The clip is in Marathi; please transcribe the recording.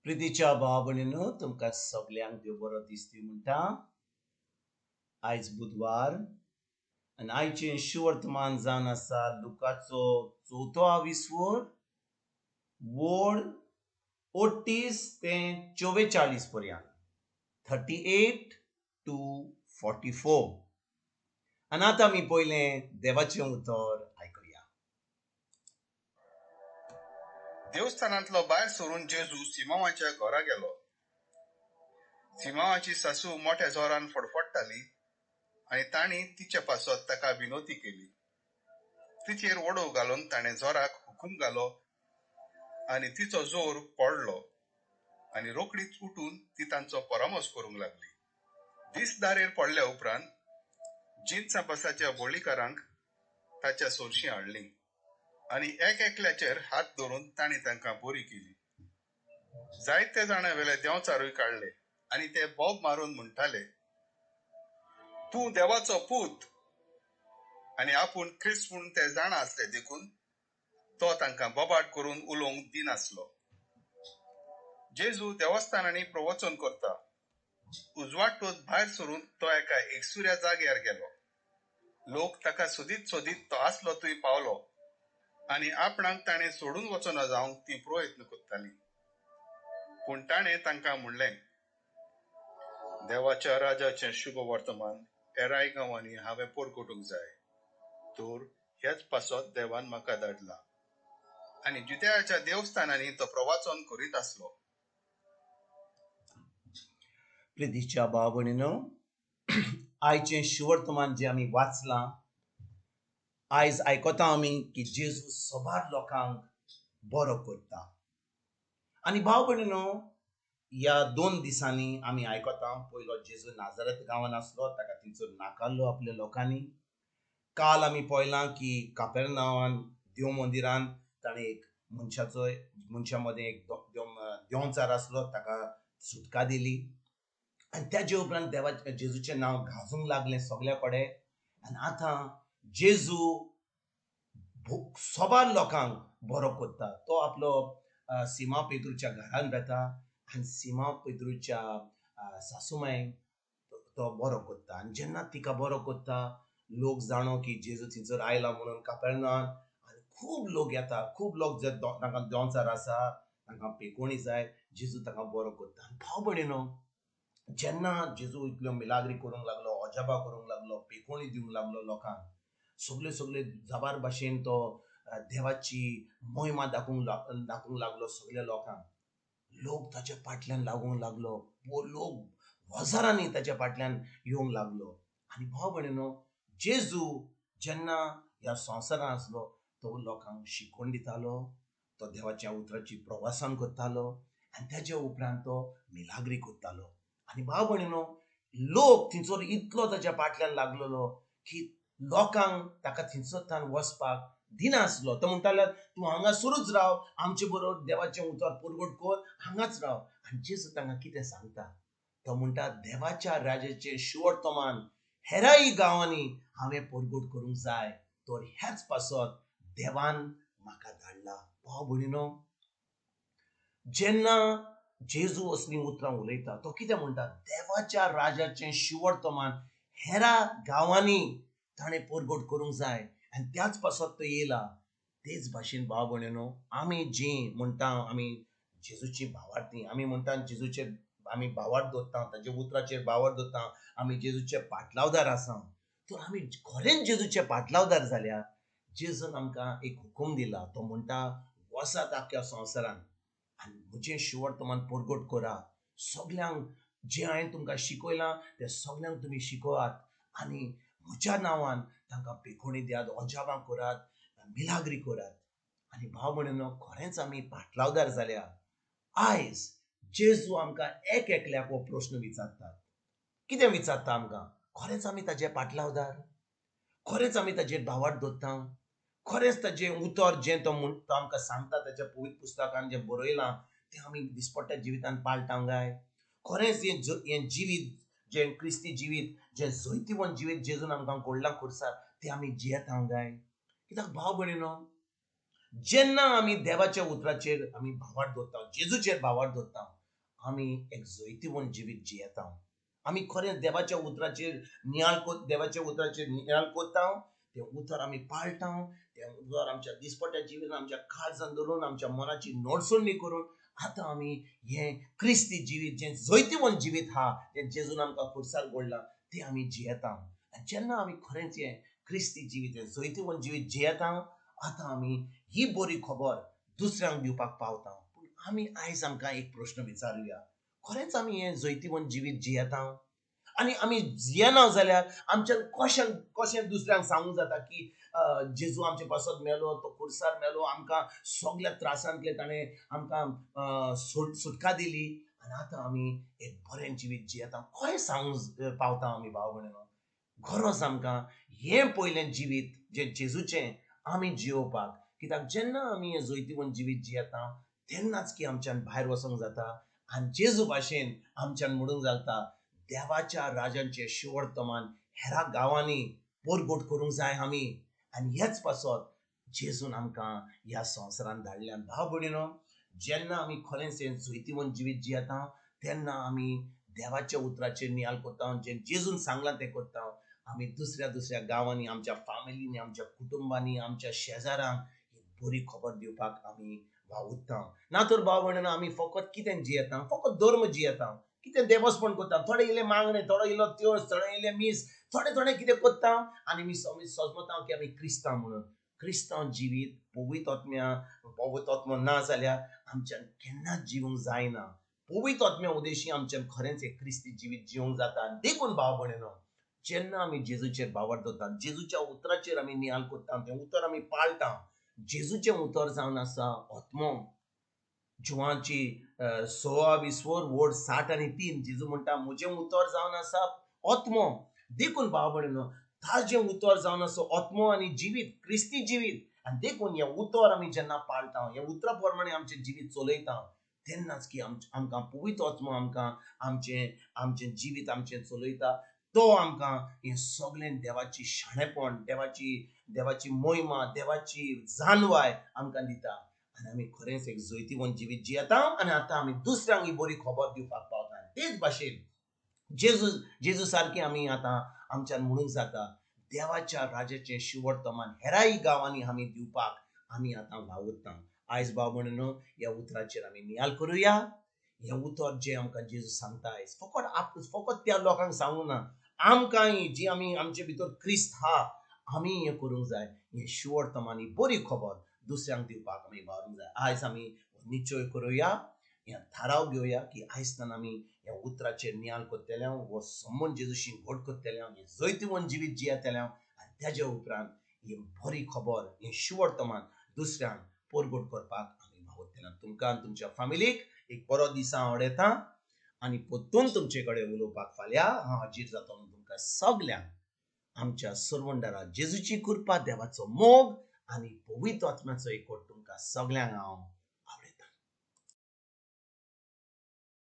प्रितीच्या भाव भयणींनो, तुमकां सगल्यांक देव बरो दीस दिवं म्हणटा. आयज बुधवार आनी आयचें शिवर्तमान जावन आसा लुकाचो 4थो विसवोर वोड 38 ते 44 पर्यंत 38 to 44. आनी आतां आमी पयलें देवाचें उतर आयकुया. देवस्थानांतलो भायर सरून जेजू सिमोवाच्या घरा गेलो. सिमोवाची सासू मोठ्या जोरान फडफडटाली आनी ताणी तिच्या पासत ताका विनोती केली. तिचेर वडो घालून ताणें जोराक हुकूम घालो आनी तिचो जोर पडलो आनी रोखडीच उठून ती तांचो परामोस करूंक लागली. दीस दारेर पडल्या उपरांत जिन्सा बसाच्या बोळीकारांक ताच्या सोरशीं हाडली आनी एकल्याचेर हात धरून ताणी तांकां बरी केली. जायते जाणां वेले देंवचारूय काडले आनी ते बोब मारून म्हणटाले, तूं देवाचो पूत. आनी आपूण ख्रिस्त म्हूण ते जाणा आसले देखून तो तांकां बोबाट करून उलोवंक दिनासलो. जेजू देवस्थानांनी प्रवचन करता. उजवाडटोच भायर सरून तो एका एकसुऱ्या जाग्यार गेलो. लोक ताका सोदीत सोदीत तो आसलो थंय पावलो आनी आपणाक ताणें सोडून वचना जावंक ती प्रयत्न करताली. पूण ताणें तांकां म्हणलें, देवाच्या राजाचें शुभ वर्तमान हेराय गांवांनी हांवें परगटूंक जाय. तर ह्याच पासत देवान म्हाका धाडला. आनी जुदेयाच्या देवस्थानांनी तो प्रवचन करीत आसलो. प्रितीच्या भाव भयणींनो, आयचें शिवर्तमान जें आमी वाचलां, आयज आयकता आमी की जेजू सबार लोकांक बरो करता. आनी भाव भयणींनो, ह्या 2 दिसांनी आमी आयकता पयलो जेजू नाजारेत गांवांत आसलो, ताका थंयसर नाकारलो आपल्या लोकांनी. काल आमी पळयलां की कापेरनावान देव मंदिरान ताणें एक मनशा मदें एक देंवचार आसलो, ताका सुटका दिली. आनी तेजे उपरांत जेजूचें नांव गाजूंक लागलें सगल्या कडेन. आनी आतां जेजू सबार लोकांक बरो करता. तो आपलो सिमा पेद्रूच्या घरान रावता आनी सिमा पेद्रूच्या सासूमायेक तो बरो करता. आनी जेन्ना तिका बरो करता, लोक जाणो की जेजू थंयसर आयला म्हणून कापेरनावान, आनी खूब लोक येता. खूब लोक जे तांकां देंवचार आसा, तांकां पेकोणी जाय, जेजू तांकां बरो करता. आनी भाव भयणींनो, जेन्ना जेजू इतल्यो मिलाग्री करूंक लागलो, अजापां करूंक लागलो, पेकोणी दिवंक लागलो लोकांक, सगळे जबार भाशेन तो देवाची महिमा दाखोवंक लागलो सगळ्या लोकांक. लोक ताच्या फाटल्यान लागूंक लागलो. लोक हजारांनी ताच्या फाटल्यान येवंक लागलो. आनी भाव भयणींनो, जेजू जेन्ना ह्या संवसारांत आसलो, तो लोकांक शिकवण दितालो, तो देवाच्या उतराची प्रवासन करतालो आनी तेजे उपरांत तो मिलाग्री करतालो. आनी भाव भयणींनो, लोक थंयसर इतलो ताच्या फाटल्यान लागलेलो की लोकांक ताका थंयसर वचपाक दिनासलो. तो म्हणटालो, तूं हांगासरूच राव, आमचे बरोबर देवाचें उतर परगट कर, हांगाच राव. आनी जेजू तांकां कितें सांगता? तो म्हणटा, देवाच्या राजाचें शिवर्तमान हेराय गांवांनी हांवें परगट करूंक जाय, तर ह्याच पासत देवान म्हाका धाडला. भाव भयणींनो, जेन्ना जेजू असलीं उतरां उलयता, तो कितें म्हणटा? देवाच्या राजाचें शिवर्तमान हेरा गांवांनी ताणें परगट करूंक जाय आनी त्याच पासत तो येयला. तेच भाशेन भाव भयणींनो, आमी जीं म्हणटा आमी जेजूची भावार्थी, आमी म्हणटा जेजूचेर आमी भावार्थ दवरता, ताचे उतराचेर भावार्थ दवरता, आमी जेजूचे पाटलावदार आसा. तर आमी खरेंच जेजूचे पाटलावदार जाल्यार जेजून आमकां एक हुकूम दिला. तो म्हणटा, वचात आख्या संवसारांत आनी म्हजें शिवर्तमान परगट करा. सगल्यांक जें हांवें तुमकां शिकयलां तें सगल्यांक तुमी शिकोवात आनी म्हज्या नांवान तांकां पेखोणी दियात, अजापां करात, मिलाग्री करात. आनी भाव भयणींनो, खरेंच आमी पाटलावदार जाल्यार आयज जेजू आमकां एकल्याक हो प्रश्न विचारता. कितें विचारता आमकां? खरेंच आमी ताजे पाटलावदार? खरेंच आमी ताजेर भावार्थ दवरता? खरेंच ताजें उतर जें तो आमकां सांगता ताच्या पवित्र पुस्तकान जें बरयलां तें आमी दिसपट्ट्या जिवितांत पाळटां काय? खरेंच हें जिवीत, जें क्रिस्ती जिवीत, जें जैतिवंत जिवीत जेजून आमकां कडलां खुर्सा, तें आमी जियेता काय? कित्याक भाव भयणींनो, जेन्ना आमी देवाच्या उतराचेर आमी भावार्थ दवरता, जेजूचेर भावार्थ दवरता, आमी एक जैतिवंत जिवीत जियेता. आमी खरेंच देवाच्या उतराचेर देवाच्या उतराचेर नियाळ कोत्ता. ते उतर आमी पाळटा. ते उतर आमच्या दिसपट्या जिवीतान आमच्या काळजान धरून आमच्या मनाची नडसुणणी करून आतां आमी हे क्रिस्ती जिवीत जे जैतिवंत जिवीत हा जे जेजून आमकां खुर्सार घडला ते आमी जियेता. आनी जेन्ना आमी खरेंच हे क्रिस्ती जिवीत हे जैतिवंत जिवीत जियेता आतां आमी ही बरी खबर दुसऱ्यांक दिवपाक पावता. पूण आमी आयज आमकां एक प्रश्न विचारुया, खरेंच आमी हे जैतिवंत जिवीत जियेता? आनी आमी जियेना जाल्यार आमच्यान कशें दुसऱ्यांक सांगूंक जाता की जेजू आमचे पासत मेलो, तो खुर्सार मेलो, आमकां सगळ्या त्रासांतले ताणें आमकां सुटका दिली आनी आतां आमी एक बरें जिवीत जियेता. खंय सांगूंक पावता आमी भाव भयणीनो? गरज आमकां हें पयलें जिवीत जे जेजूचें आमी जियोवपाक. कित्याक जेन्ना आमी हें जैतिवंत जिवीत जियेता तेन्नाच की आमच्यान भायर वचोंक जाता आनी जेजू भाशेन आमच्यान म्हणूंक जाता देवाच्या राजांचे शिवर्तमान हेरा गांवांनी पोरगोट करूंक जाय आमी. आनी हेच पासत जेजून आमकां ह्या संवसारान धाडल्यान. भाव भयणीनो, जेन्ना आमी खरेंच हें जैतिवंत जिवीत जियेता तेन्ना आमी देवाच्या उतराचेर नियाळ कोत्ता. जें जेजून सांगलां तें कोत्ता. आमी दुसऱ्या गांवांनी आमच्या फामिलींनी आमच्या कुटुंबांनी आमच्या शेजाऱ्यांक एक बरी खबर दिवपाक आमी वावुरता. ना तर भाव भयणीनो आमी फकत कितें जियेता? फकत धर्म जियेता. कितें देवस्पण कोत्ता, थोडे इल्ले मागणे, थोडो इल्लो त्योस, थोडे इल्ले मीस, थोडे कितें कोत्ता आनी आमी समजता की आमी क्रिस्तांव म्हणून. क्रिस्तांव जिवीत पवित्र आत्मो ना जाल्यार आमच्यान केन्नाच जिवंक जायना. पवित्र आत्म्या उदेशी आमच्यान खरेंच एक क्रिस्ती जिवीत जिवंक जाता. देखून भाव भयणीनो, जेन्ना आमी जेजूचेर बावर दवरता, जेजूच्या उतराचेर आमी नियाळ कोत्ता, तें उतर आमी पाळटा. जेजूचें उतर जावन आसा आत्मो. जुवांची 16-20 वोड 60 आनी 3 जेजू म्हणटा म्हजें उतर जावन आसा आत्मो. देखून भाव भयणीनो, ताजें उतर जावन आसा आत्मो आनी जिवीत, क्रिस्ती जिवीत. आनी देखून हे उतर आमी जेन्ना पाळटा, हे उतरा प्रमाणे आमचें जिवीत चलयता तेन्नाच की आमकां पवित्र आत्मो आमकां आमचें जिवीत आमचें चलयता. तो आमकां हें सगळें देवाची शाणेपण, देवाची मोहिमा, देवाची जानवाय आमकां दिता. आनी आमी खरेंच एक जैतिवंत जिवीत जियेता आनी आतां आमी दुसऱ्यांक ही बरी खबर दिवपाक पावता. तेच भाशेन जेजू सारकी आमी आतां आमच्यान म्हणूंक जाता देवाच्या राजाचें शिवर्तमान हेराय गांवांनी आमी दिवपाक आमी आतां वावुरता. आयज भाव भयणीनो, ह्या उतराचेर आमी नियाळ करुया. हें उतर जें आमकां जेजू सांगता आयज फकत त्या लोकांक सांगूं ना, आमकांय जी आमी आमचे भितर क्रिस्त हा आमी हें करूंक जाय. हें शिवर्तमान ही बरी खबर दुसऱ्यांक दिवपाक आमी वावरूंक जाय. आयज आमी निश्चय करुया, हें थाराव घेवया की आयजतान आमी ह्या उतराचेर नियाळ कोत्तेल्यां, हो संबंद जेजूशी घट कोत्तेल्यां, हें जैतिवंत जिवीत जियेतेल्यां आनी तेज्या उपरांत ही बरी खबर, हें शिवर्तमान दुसऱ्यांक पोरगोट करपाक आमी वावुरतेल्यां. तुमकां आनी तुमच्या फामिलीक एक बरो दीस हांव आवडयतां आनी परतून तुमचे कडेन उलोवपाक फाल्यां हांव हाजीर जातलो. तुमकां सगल्यांक आमच्या सर्वंडारा जेजूची कृपा, देवाचो मोग आनी पवित्र आत्म्याचो एकवट तुमकां सगल्यांक हांव